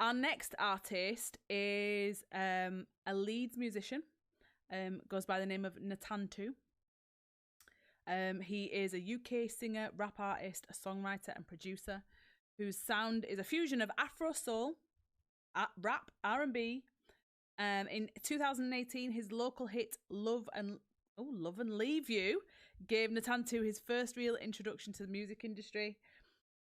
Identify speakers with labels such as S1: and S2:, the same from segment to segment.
S1: Our next artist is a Leeds musician. Goes by the name of Ntantu. He is a UK singer, rap artist, a songwriter and producer whose sound is a fusion of Afro soul, rap, R&B. In 2018, his local hit Love and Leave You gave Ntantu his first real introduction to the music industry.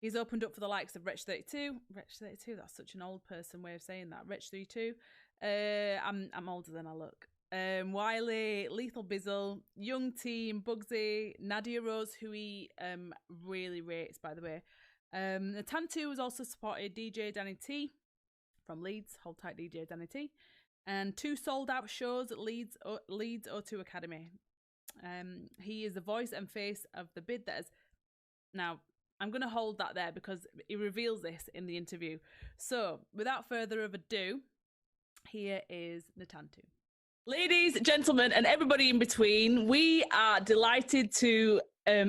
S1: He's opened up for the likes of Wretch 32. Wretch 32, that's such an old person way of saying that. Wretch 32. I'm older than I look. Wiley, Lethal Bizzle, Young Team, Bugsy, Nadia Rose, who he really rates, by the way. Ntantu has also supported DJ Danny T from Leeds. Hold tight, DJ Danny T. And 2 sold-out shows at Leeds O2 Academy. He is the voice and face of the bid that is... Now, I'm going to hold that there because he reveals this in the interview. So, without further ado, here is Ntantu. Ladies, gentlemen, and everybody in between, we are delighted to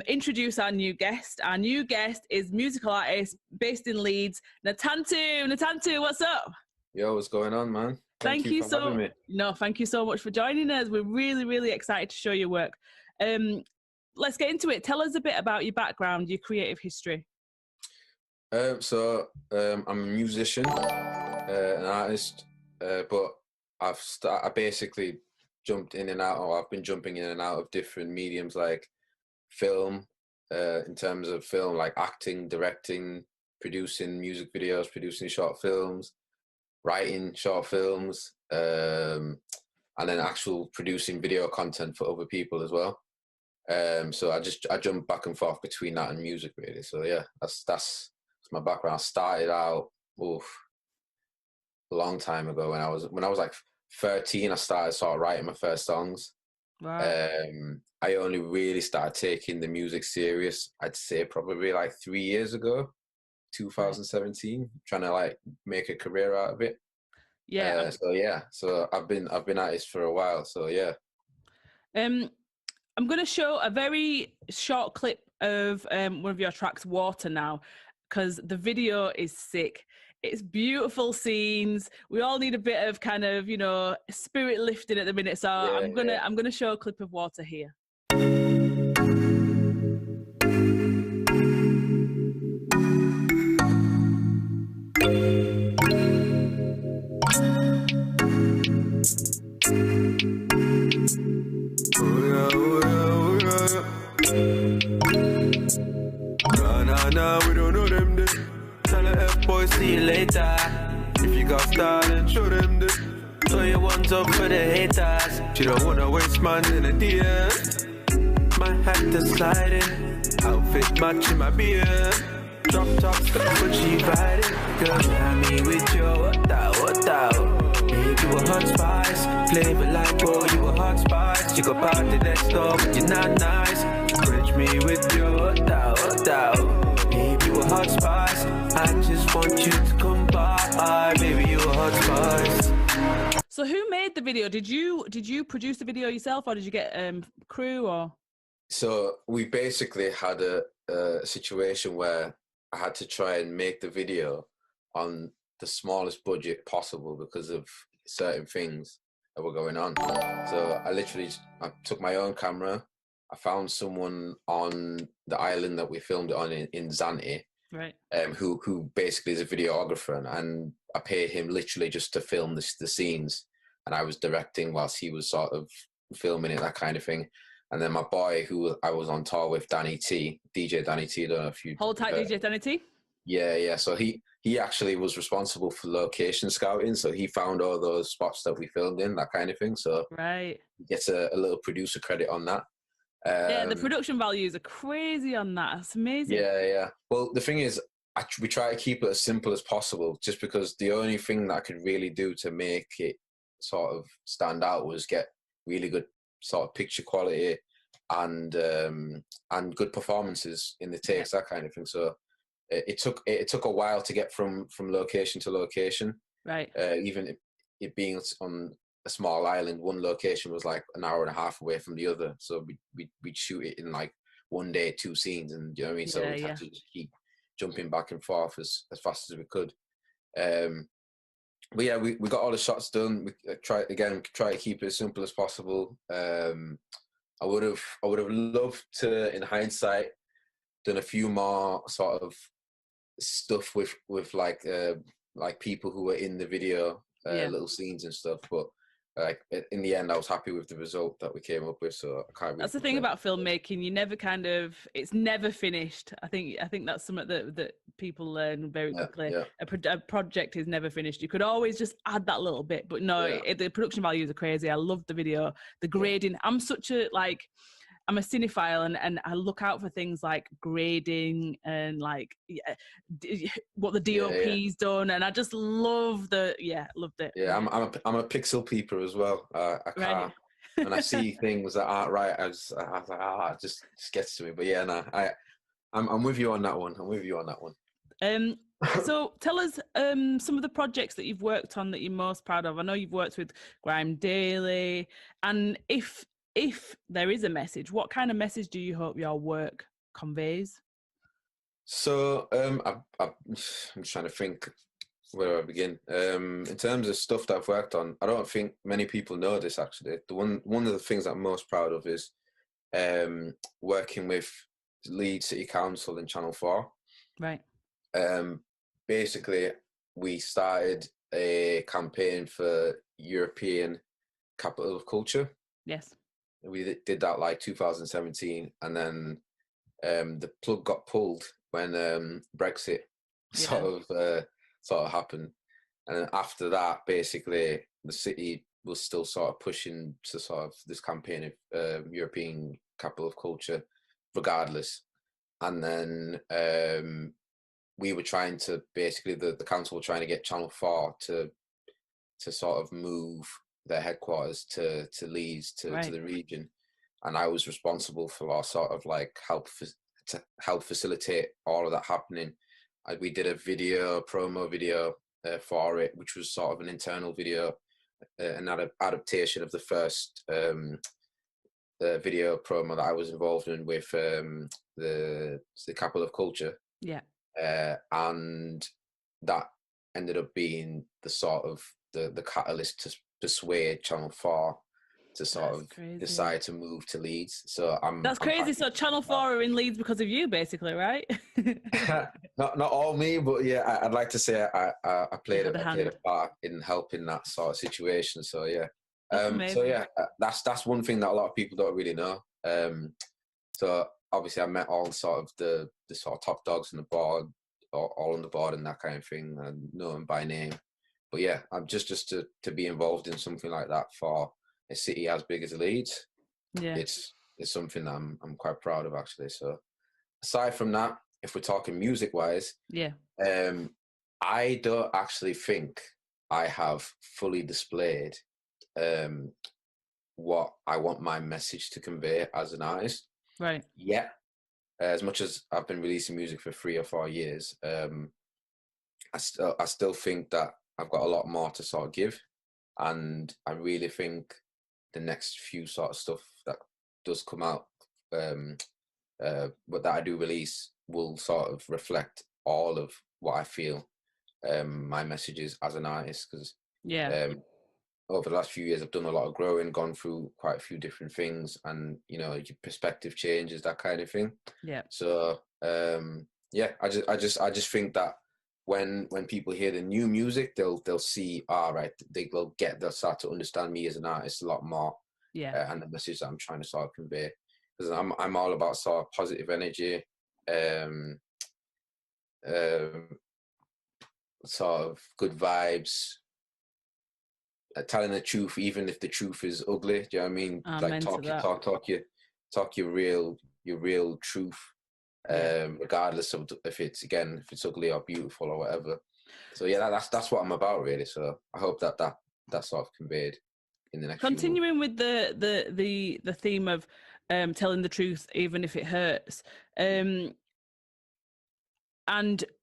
S1: introduce our new guest. Our new guest is musical artist based in Leeds, Ntantu. Ntantu, what's up?
S2: Yo, what's going on, man?
S1: Thank you for having me. No, thank you so much for joining us. We're really, really excited to show your work. Let's get into it. Tell us a bit about your background, your creative history.
S2: I'm a musician, an artist, but I basically jumped in and out, or I've been jumping in and out of different mediums like film, in terms of film, like acting, directing, producing music videos, producing short films, writing short films, and then actual producing video content for other people as well. So I jump back and forth between that and music, really. So yeah, that's my background. I started out a long time ago when I was like 13. I started sort of writing my first songs.
S1: Wow.
S2: I only really started taking the music serious, I'd say probably like 3 years ago, 2017, trying to like make a career out of it.
S1: Yeah.
S2: So I've been at this for a while. So yeah.
S1: I'm going to show a very short clip of one of your tracks, Water, now, because the video is sick. It's beautiful scenes. We all need a bit of kind of, spirit lifting at the minute. So yeah, I'm gonna show a clip of Water here.
S3: Nah, we don't know them this. Tell the F-boys, see you later. If you got style, then show them this. So you want up for the haters. She don't wanna waste man in the DM. My hat to sliding, outfit matching my beard. Drop top stuff when she riding. Girl, me with your what out. Babe, you a hot spice. Flavor like, oh, you a hot spice. You go party next door, but you're not nice. Quench me with your what out. Baby, you a hot spice. I just want you to come by. Baby, you a hot spice.
S1: So who made the video? Did you produce the video yourself, or did you get crew? Or
S2: so we basically had a situation where I had to try and make the video on the smallest budget possible because of certain things that were going on. So I took my own camera. I found someone on the island that we filmed it on in Zante,
S1: right?
S2: Who basically is a videographer, and I paid him literally just to film the scenes, and I was directing whilst he was sort of filming it, that kind of thing. And then my boy, who I was on tour with, DJ Danny T. I don't know if you
S1: hold tight, DJ Danny T.
S2: Yeah. So he actually was responsible for location scouting. So he found all those spots that we filmed in, that kind of thing. So
S1: right,
S2: he gets a little producer credit on that.
S1: Yeah, the production values are crazy on that. It's amazing.
S2: Yeah. Well, the thing is, we try to keep it as simple as possible, just because the only thing that I could really do to make it sort of stand out was get really good sort of picture quality and good performances in the takes, that kind of thing. So it took a while to get from location to location.
S1: Right.
S2: Even it being on a small island, one location was like an hour and a half away from the other. So we'd shoot it in like one day, 2 scenes, and you know what I mean. So we'd have to just keep jumping back and forth as fast as we could. but yeah, we got all the shots done. We try to keep it as simple as possible. I would have loved to, in hindsight, done a few more sort of stuff with like people who were in the video, little scenes and stuff. But like in the end, I was happy with the result that we came up with. So I can't really
S1: That's the thing about filmmaking. You never it's never finished. I think that's something that people learn very quickly.
S2: Yeah.
S1: A project is never finished. You could always just add that little bit, but no, the production values are crazy. I love the video, the grading. I'm I'm a cinephile and I look out for things like grading and like what the DOP's done, and I just loved it. Yeah,
S2: I'm a pixel peeper as well. I can't when I see things that aren't right, I was like, it just gets to me. But yeah, no, I'm with you on that one.
S1: So tell us some of the projects that you've worked on that you're most proud of. I know you've worked with Grime Daily, and if there is a message, what kind of message do you hope your work conveys?
S2: So I'm just trying to think where do I begin. In terms of stuff that I've worked on, I don't think many people know this actually. One of the things I'm most proud of is working with Leeds City Council and Channel 4.
S1: Right.
S2: Basically, we started a campaign for European Capital of Culture.
S1: Yes.
S2: We did that like 2017, and then the plug got pulled when Brexit sort of happened, and then after that, basically, the city was still sort of pushing to sort of this campaign of European Capital of Culture, regardless. And then we were trying to basically the council were trying to get Channel 4 to sort of move their headquarters to Leeds to the region, and I was responsible for our sort of like to help facilitate all of that happening. We did a promo video for it, which was sort of an internal video, an adaptation of the first video promo that I was involved in with the Capital of Culture.
S1: Yeah,
S2: and that ended up being the sort of the catalyst to persuade Channel 4 to sort of decide to move to Leeds. So
S1: that's crazy. So Channel 4 are in Leeds because of you, basically, right?
S2: not all me, but yeah, I'd like to say I played a part in helping that sort of situation. So yeah, so yeah, that's one thing that a lot of people don't really know. So obviously I met all sort of the sort of top dogs on the board, all on the board and that kind of thing, and know them by name. But yeah, I'm just to be involved in something like that for a city as big as Leeds. Yeah, it's something that I'm quite proud of actually. So aside from that, if we're talking music wise,
S1: yeah,
S2: I don't actually think I have fully displayed what I want my message to convey as an artist.
S1: Right.
S2: Yeah. As much as I've been releasing music for 3 or 4 years, I still think that I've got a lot more to sort of give, and I really think the next few sort of stuff that does come out, but that I do release, will sort of reflect all of what I feel my message is as an artist. Because over the last few years, I've done a lot of growing, gone through quite a few different things, and your perspective changes, that kind of thing.
S1: Yeah.
S2: So yeah, I just think that when people hear the new music, they'll see, right, they'll start to understand me as an artist a lot more.
S1: Yeah.
S2: And the message that I'm trying to sort of convey, because I'm all about sort of positive energy, sort of good vibes, telling the truth, even if the truth is ugly. Do you know what I mean? Talk your real truth. Regardless of if it's ugly or beautiful or whatever. So yeah, that's what I'm about really. So I hope that sort of conveyed in the next.
S1: Continuing with the theme of telling the truth even if it hurts. And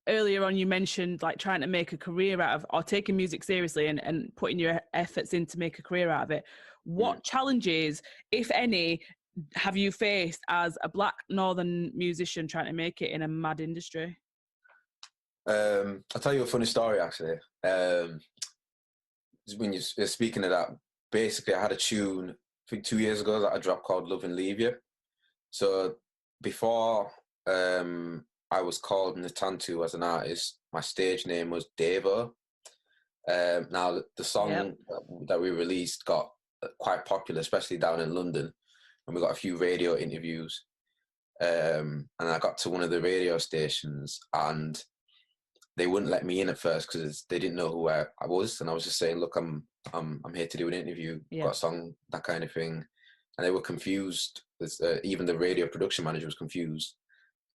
S1: earlier on, you mentioned like trying to make a career out of, or taking music seriously and putting your efforts in to make a career out of it. What challenges, if any, have you faced as a Black Northern musician trying to make it in a mad industry?
S2: I'll tell you a funny story actually. when you're speaking of that, basically I had a tune, I think 2 years ago, that I dropped called Love and Leave You. So before I was called Ntantu as an artist, my stage name was Devo. Now the song that we released got quite popular, especially down in London, and we got a few radio interviews. And I got to one of the radio stations, and they wouldn't let me in at first because they didn't know who I was, and I was just saying, "Look, I'm here to do an interview, got a song, that kind of thing," and they were confused. Even the radio production manager was confused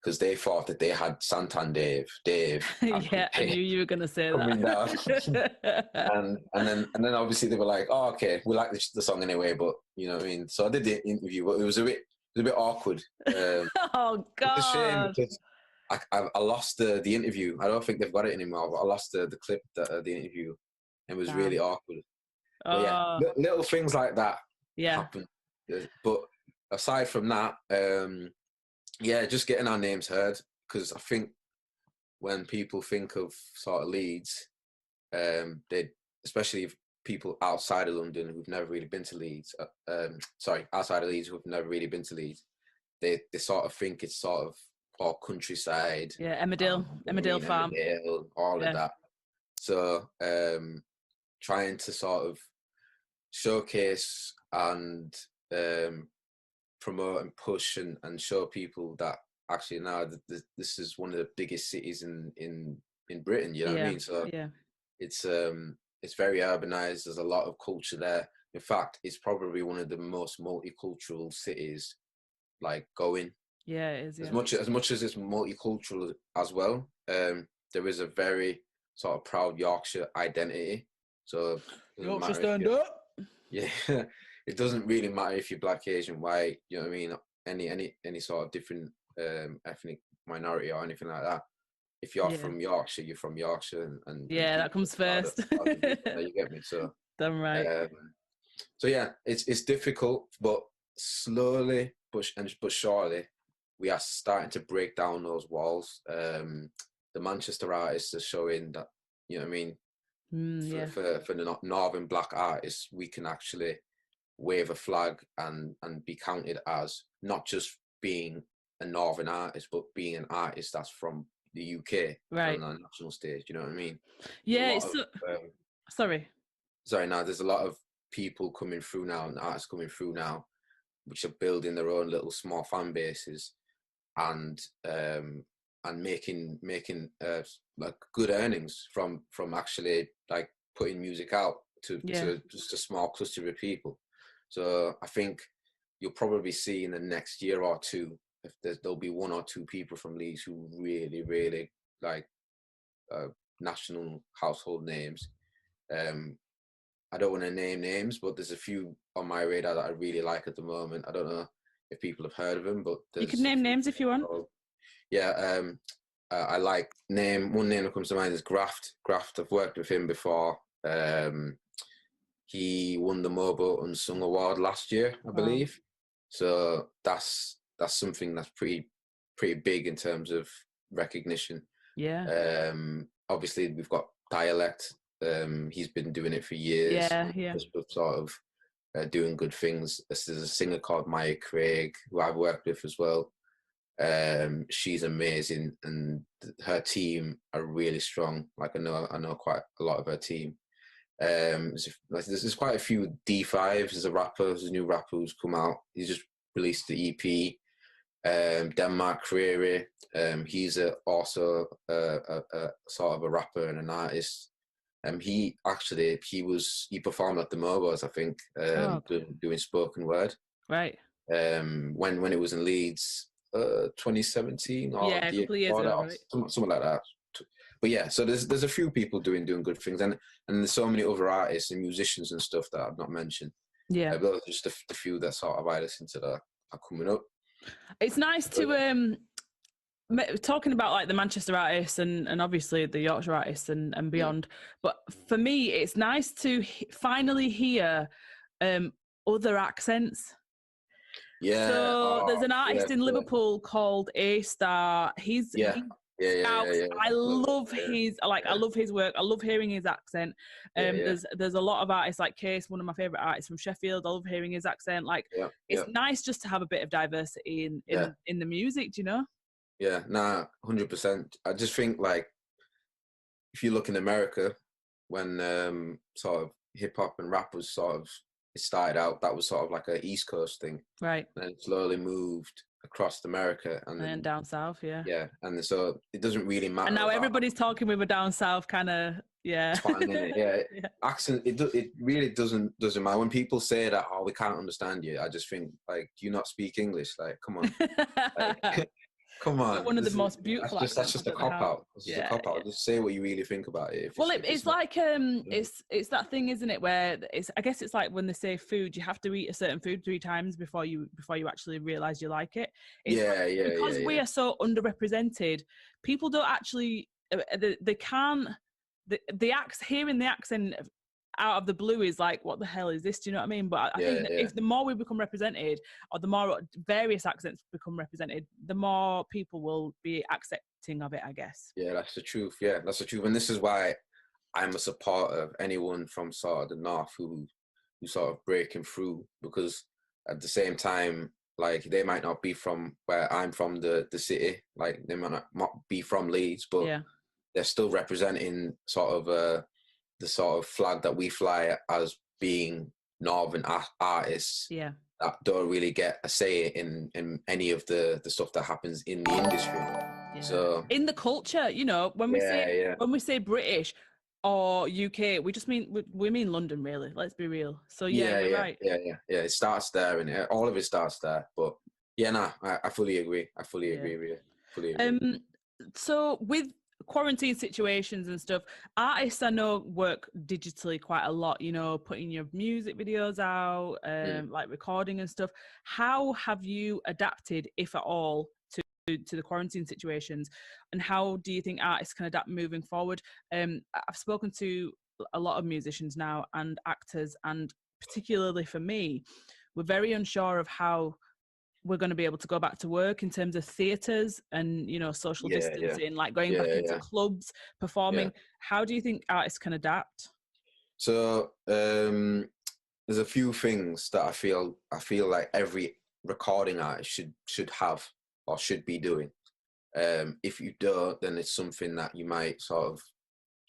S2: because they thought that they had Santan Dave.
S1: Yeah, I knew you were gonna say
S2: coming
S1: that.
S2: down. and then obviously they were like, "Oh, okay, we like the song anyway," but you know what I mean. So I did the interview, but it was a bit awkward.
S1: Oh God!
S2: It's a shame because I lost the interview. I don't think they've got it anymore, but I lost the clip, the interview. It was really awkward. But yeah, little things like that happen. But aside from that, just getting our names heard, because I think when people think of sort of Leeds, especially if people outside of London who've never really been to Leeds, outside of Leeds who've never really been to Leeds, they sort of think it's sort of all countryside.
S1: Yeah, Emmerdale Farm.
S2: All of that. So trying to sort of showcase and promote and push and show people that actually now this is one of the biggest cities in Britain, you know what I mean? So it's very urbanized. There's a lot of culture there. In fact, it's probably one of the most multicultural cities going. Yeah, it is. Yeah. As much as it's multicultural as well, there is a very sort of proud Yorkshire identity. So
S1: Yorkshire stand up.
S2: Yeah, it doesn't really matter if you're black, Asian, white. You know what I mean? Any sort of different ethnic minority or anything like that. If you're from Yorkshire, you're from Yorkshire, and
S1: that comes first.
S2: You get me? So
S1: damn right.
S2: So yeah, it's difficult, but slowly but surely, we are starting to break down those walls. The Manchester artists are showing that, you know what I mean? For the northern black artists, we can actually wave a flag and be counted as not just being a northern artist, but being an artist that's from the UK, right, on the national stage. You know what I mean?
S1: Yeah. Sorry.
S2: Now there's a lot of people coming through now, and artists coming through now, which are building their own little small fan bases, and making good earnings from actually putting music out to just a small cluster of people. So I think you'll probably see in the next year or two, if there'll be one or two people from Leeds who really, really national household names. I don't want to name names, but there's a few on my radar that I really like at the moment. I don't know if people have heard of them, but
S1: you can name names if you want.
S2: Yeah, I like one name that comes to mind is Graft. I've worked with him before. He won the Mobo Unsung Award last year, I believe. So that's something that's pretty big in terms of recognition. Yeah. Obviously we've got Dialect. He's been doing it for years. Yeah. Just sort of doing good things. There's a singer called Maya Craig who I've worked with as well. She's amazing, and her team are really strong. I know quite a lot of her team. There's quite a few. D5 is a rapper. There's a new rapper who's come out. He's just released the EP. Denmark Creary. He's also a sort of a rapper and an artist. He performed at the Mobos, I think, doing spoken word. Right. When it was in Leeds. 2017 or
S1: a couple of years ago, right?
S2: Something like that. But yeah, so there's a few people doing good things, and there's so many other artists and musicians and stuff that I've not mentioned. Yeah, those are just the few that sort of I listen to that are coming up.
S1: It's nice to talking about the Manchester artists and obviously the Yorkshire artists and beyond. But for me, it's nice to finally hear other accents. Yeah. So there's an artist in Liverpool called A Star. He's Scouse. I love his I love his work. I love hearing his accent. There's a lot of artists like Case, one of my favorite artists from Sheffield. I love hearing his accent. It's nice just to have a bit of diversity in the music. Do you know?
S2: Yeah, 100%. I just think like if you look in America, when sort of hip hop and rap was it started out, that was sort of like a East Coast thing,
S1: right?
S2: And it slowly moved across America and then
S1: down south,
S2: and so it doesn't really matter.
S1: And now everybody's talking with a down south kind of
S2: twang, accent. It really doesn't matter when people say that. Oh, we can't understand you. I just think like, do you not speak English? Like, come on. Come on.
S1: One of the most beautiful accents.
S2: That's just a cop out. Just a cop out. Just say what you really think about it.
S1: It's like it's that thing, isn't it? Where I guess it's like when they say food, you have to eat a certain food 3 times before you actually realize you like it. Because we are so underrepresented, people don't actually they can't hearing the accent out of the blue is like, what the hell is this? Do you know what I mean? But I think that if the more we become represented, or the more various accents become represented, the more people will be accepting of it, I guess.
S2: Yeah, that's the truth. Yeah, that's the truth. And this is why I'm a supporter of anyone from sort of the north who sort of breaking through, because at the same time, like they might not be from where I'm from, the city, like they might not be from Leeds, but they're still representing sort of the sort of flag that we fly as being northern artists that don't really get a say in any of the stuff that happens in the industry. So
S1: in the culture, you know, when we say British or UK, we just mean London, really. Let's be real. So you're right. It
S2: starts there, and all of it starts there. But I fully agree. I fully agree with you. Fully agree.
S1: So with quarantine situations and stuff, artists I know work digitally quite a lot, you know, putting your music videos out, like recording and stuff. How have you adapted, if at all, to the quarantine situations, and how do you think artists can adapt moving forward? I've spoken to a lot of musicians now and actors, and particularly for me, we're very unsure of how we're going to be able to go back to work in terms of theatres and, you know, social distancing, like going back into clubs, performing. How do you think artists can adapt?
S2: So there's a few things that I feel like every recording artist should have or should be doing. If you don't, then it's something that you might sort of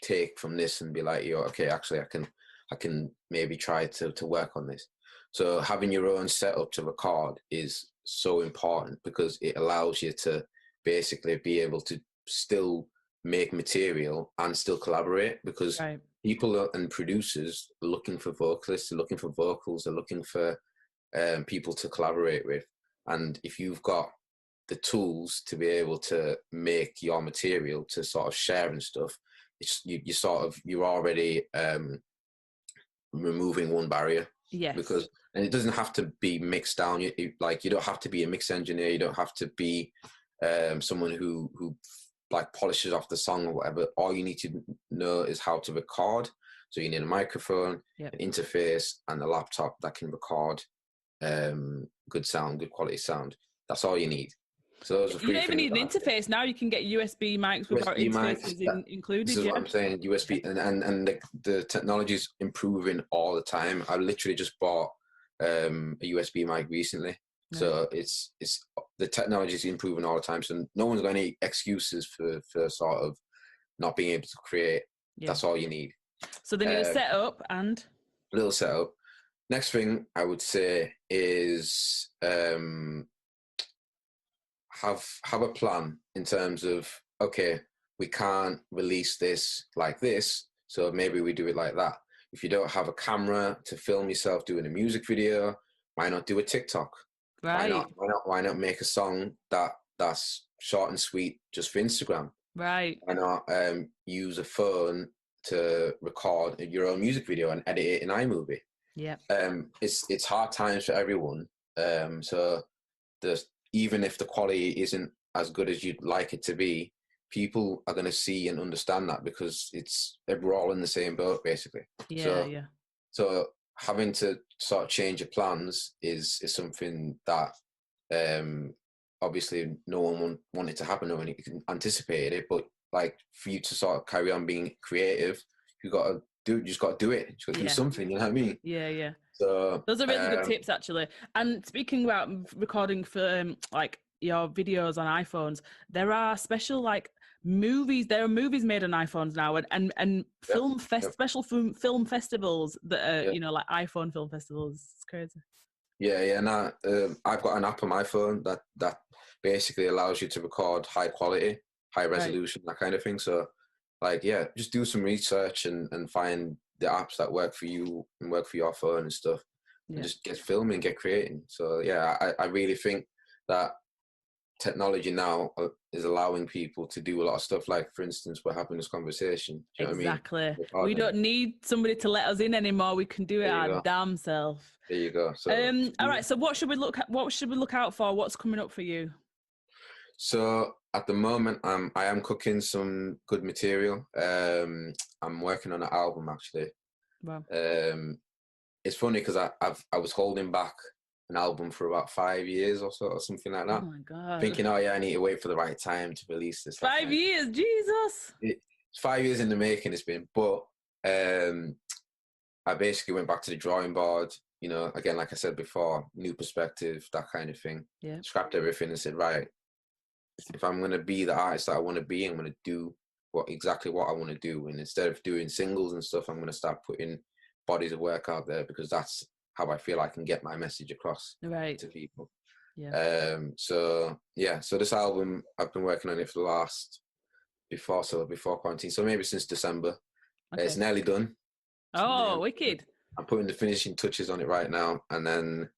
S2: take from this and be like, okay, actually I can maybe try to work on this. So having your own setup to record is so important, because it allows you to basically be able to still make material and still collaborate, because people and producers are looking for vocalists, they're looking for vocals, they're looking for people to collaborate with. And if you've got the tools to be able to make your material to sort of share and stuff, you're already removing one barrier.
S1: Yes.
S2: And it doesn't have to be mixed down. You don't have to be a mix engineer. You don't have to be someone who like polishes off the song or whatever. All you need to know is how to record. So you need a microphone, an interface, and a laptop that can record good sound, good quality sound. That's all you need. So those are
S1: you don't even need an interface now. You can get USB mics without interfaces included.
S2: This is what I'm saying. USB and the technology is improving all the time. I literally just bought a USB mic recently. Nice. So it's the technology is improving all the time. So no one's got any excuses for sort of not being able to create. That's all you need.
S1: So they need a setup and
S2: a little setup. Next thing I would say is have a plan in terms of, okay, we can't release this like this, so maybe we do it like that. If you don't have a camera to film yourself doing a music video, why not do a TikTok?
S1: Right.
S2: Why not make a song that's short and sweet just for Instagram?
S1: Right.
S2: Why not use a phone to record your own music video and edit it in iMovie?
S1: Yeah.
S2: It's hard times for everyone. So even if the quality isn't as good as you'd like it to be, people are going to see and understand that, because we're all in the same boat, basically. So having to sort of change your plans is something that obviously no one wanted to happen, no one anticipated it, but like for you to sort of carry on being creative, you just got to do it. You got to do something, you know what I mean?
S1: Yeah.
S2: So
S1: those are really good tips, actually. And speaking about recording for like your videos on iPhones, there are special like movies. There are movies made on iPhones now, and special film festivals that are like iPhone film festivals. It's crazy.
S2: Yeah. Now I've got an app on my phone that basically allows you to record high quality, high resolution, that kind of thing. So like, just do some research and find the apps that work for you and work for your phone and stuff. And just get filming, get creating. So I really think that technology now is allowing people to do a lot of stuff. Like, for instance, we're having this conversation. Do you know
S1: exactly.
S2: what I mean?
S1: We don't need somebody to let us in anymore. We can do it our damn self.
S2: There you go. So,
S1: all right. So what should we look at? What should we look out for? What's coming up for you?
S2: So at the moment, I am cooking some good material. I'm working on an album, actually.
S1: Wow.
S2: It's funny because I was holding back an album for about 5 years or so, or something like that.
S1: Oh my God.
S2: Thinking, I need to wait for the right time to release this.
S1: 5 years, Jesus.
S2: It's 5 years in the making, it's been. But I basically went back to the drawing board, again, like I said before, new perspective, that kind of thing.
S1: Yeah.
S2: Scrapped everything and said, right, if I'm going to be the artist that I want to be, I'm going to do exactly what I want to do. And instead of doing singles and stuff, I'm going to start putting bodies of work out there, because that's how I feel I can get my message across to people.
S1: Yeah.
S2: So this album, I've been working on it for before quarantine. So maybe since December.
S1: Okay.
S2: It's nearly done.
S1: Oh, wicked.
S2: I'm putting the finishing touches on it right now, and then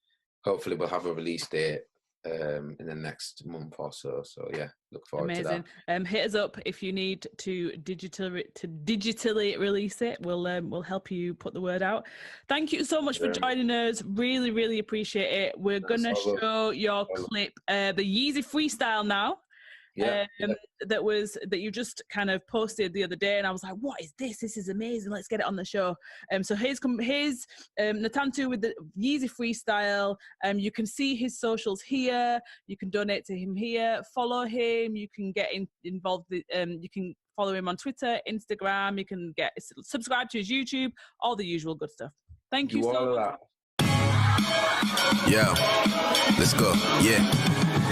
S2: hopefully we'll have a release date in the next month or so. So look forward to that.
S1: Hit us up if you need to digitally release it. We'll help you put the word out. Thank you so much for joining us. Really, really appreciate it. We're gonna show your clip, the Yeezy Freestyle now. That you just kind of posted the other day, and I was like, what is this? This is amazing. Let's get it on the show. So here's Ntantu with the Yeezy Freestyle. You can see his socials here. You can donate to him here. Follow him. You can get involved. You can follow him on Twitter, Instagram. You can subscribe to his YouTube, all the usual good stuff. Thank you so much.
S3: Yeah, let's go.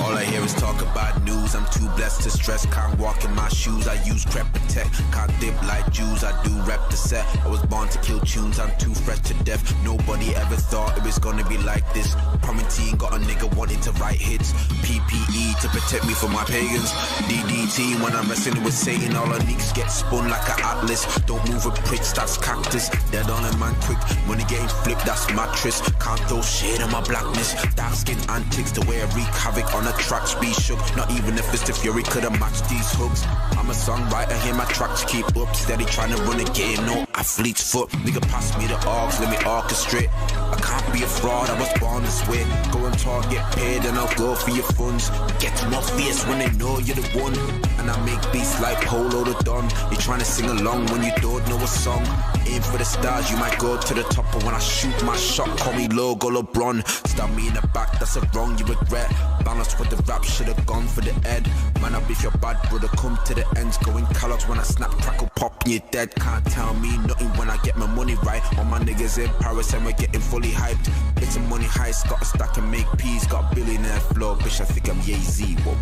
S3: All I hear is talk about news. I'm too blessed to stress. Can't walk in my shoes. I use crep protect. Can't dip like Jews. I do rep the set. I was born to kill tunes. I'm too fresh to death. Nobody ever thought it was gonna be like this. Promethean got a nigga wanting to write hits. PPE to protect me from my pagans. DDT when I'm wrestling with Satan. All our leaks get spun like an atlas. Don't move a pritch, that's cactus. Dead on a man quick. Money getting flipped, that's mattress. Can't throw shade on my blackness. Dark skin antics. The way I wreak havoc on a tracks be shook. Not even if it's the fury could have matched these hooks. I'm a songwriter, hear my tracks keep up. Steady trying to run a game, no athlete's foot. Nigga pass me the arcs, let me orchestrate. I can't be a fraud, I was born this way. Go and talk, get paid, and I'll go for your funds. Get more fierce when they know you're the one. And I make beats like Polo the Don. You're trying to sing along when you don't know a song. Aim for the stars, you might go to the top. But when I shoot my shot, call me logo LeBron. Stab me in the back, that's a wrong you regret. Balance with the rap, should've gone for the head. Man up if you're bad, brother, come to the ends. Going Kellogg's when I snap, crackle, pop, you're dead. Can't tell me nothing when I get my money right. All my niggas in Paris and we're getting fully hyped. Bits of money heist, got a stack and make peas. Got a billionaire flow, bitch, I think I'm Jay-Z, whoa.